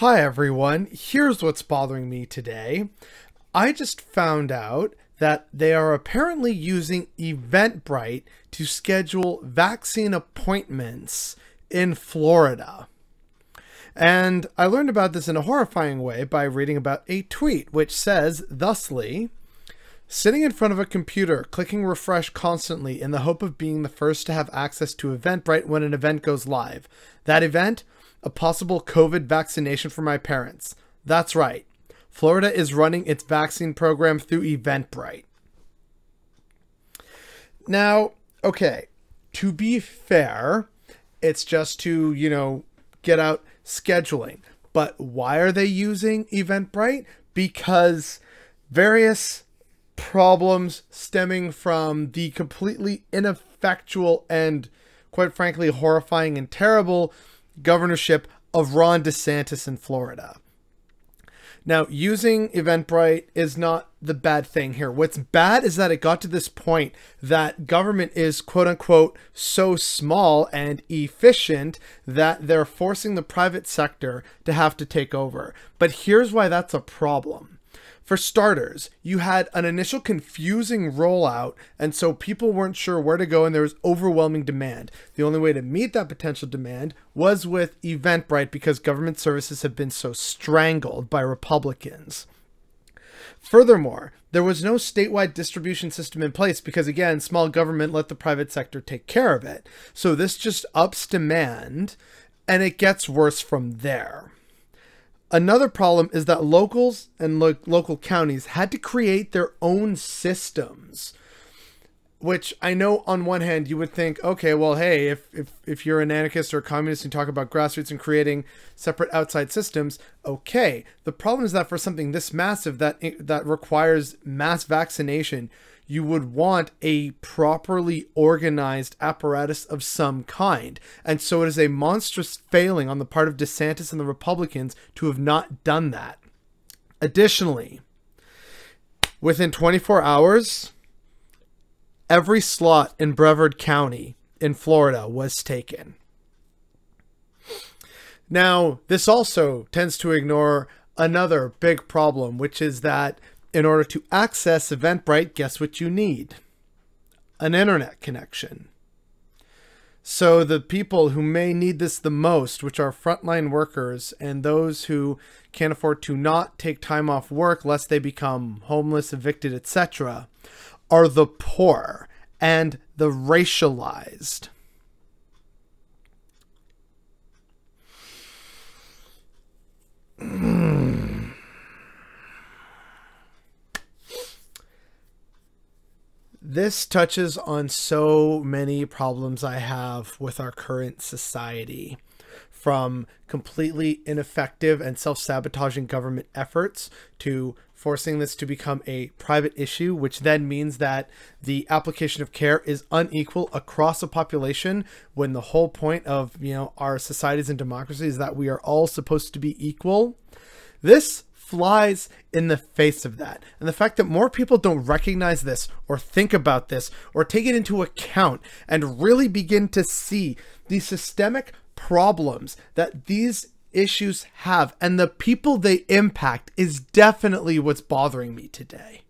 Hi everyone, here's what's bothering me today. I just found out that they are apparently using Eventbrite to schedule vaccine appointments in Florida. And I learned about this in a horrifying way by reading about a tweet which says, thusly, sitting in front of a computer, clicking refresh constantly in the hope of being the first to have access to Eventbrite when an event goes live. That event? A possible COVID vaccination for my parents. That's right. Florida is running its vaccine program through Eventbrite. Now, okay, to be fair, it's just to, get out scheduling. But why are they using Eventbrite? Because various problems stemming from the completely ineffectual and, quite frankly, horrifying and terrible governorship of Ron DeSantis in Florida. Now, using Eventbrite is not the bad thing here. What's bad is that it got to this point that government is, quote unquote, so small and efficient that they're forcing the private sector to have to take over. But here's why that's a problem. For starters, you had an initial confusing rollout, and so people weren't sure where to go, and there was overwhelming demand. The only way to meet that potential demand was with Eventbrite because government services have been so strangled by Republicans. Furthermore, there was no statewide distribution system in place because, again, small government let the private sector take care of it. So this just ups demand, and it gets worse from there. Another problem is that locals and local counties had to create their own systems, which I know on one hand you would think, okay, well, hey, if you're an anarchist or a communist and talk about grassroots and creating separate outside systems, okay. The problem is that for something this massive that requires mass vaccination, you would want a properly organized apparatus of some kind. And so it is a monstrous failing on the part of DeSantis and the Republicans to have not done that. Additionally, within 24 hours, every slot in Brevard County in Florida was taken. Now, this also tends to ignore another big problem, which is that in order to access Eventbrite, guess what you need? An internet connection. So the people who may need this the most, which are frontline workers and those who can't afford to not take time off work lest they become homeless, evicted, etc., are the poor and the racialized. This touches on so many problems I have with our current society, from completely ineffective and self-sabotaging government efforts to forcing this to become a private issue, which then means that the application of care is unequal across a population when the whole point of, our societies and democracy is that we are all supposed to be equal. This flies in the face of that. And the fact that more people don't recognize this or think about this or take it into account and really begin to see the systemic problems that these issues have and the people they impact is definitely what's bothering me today.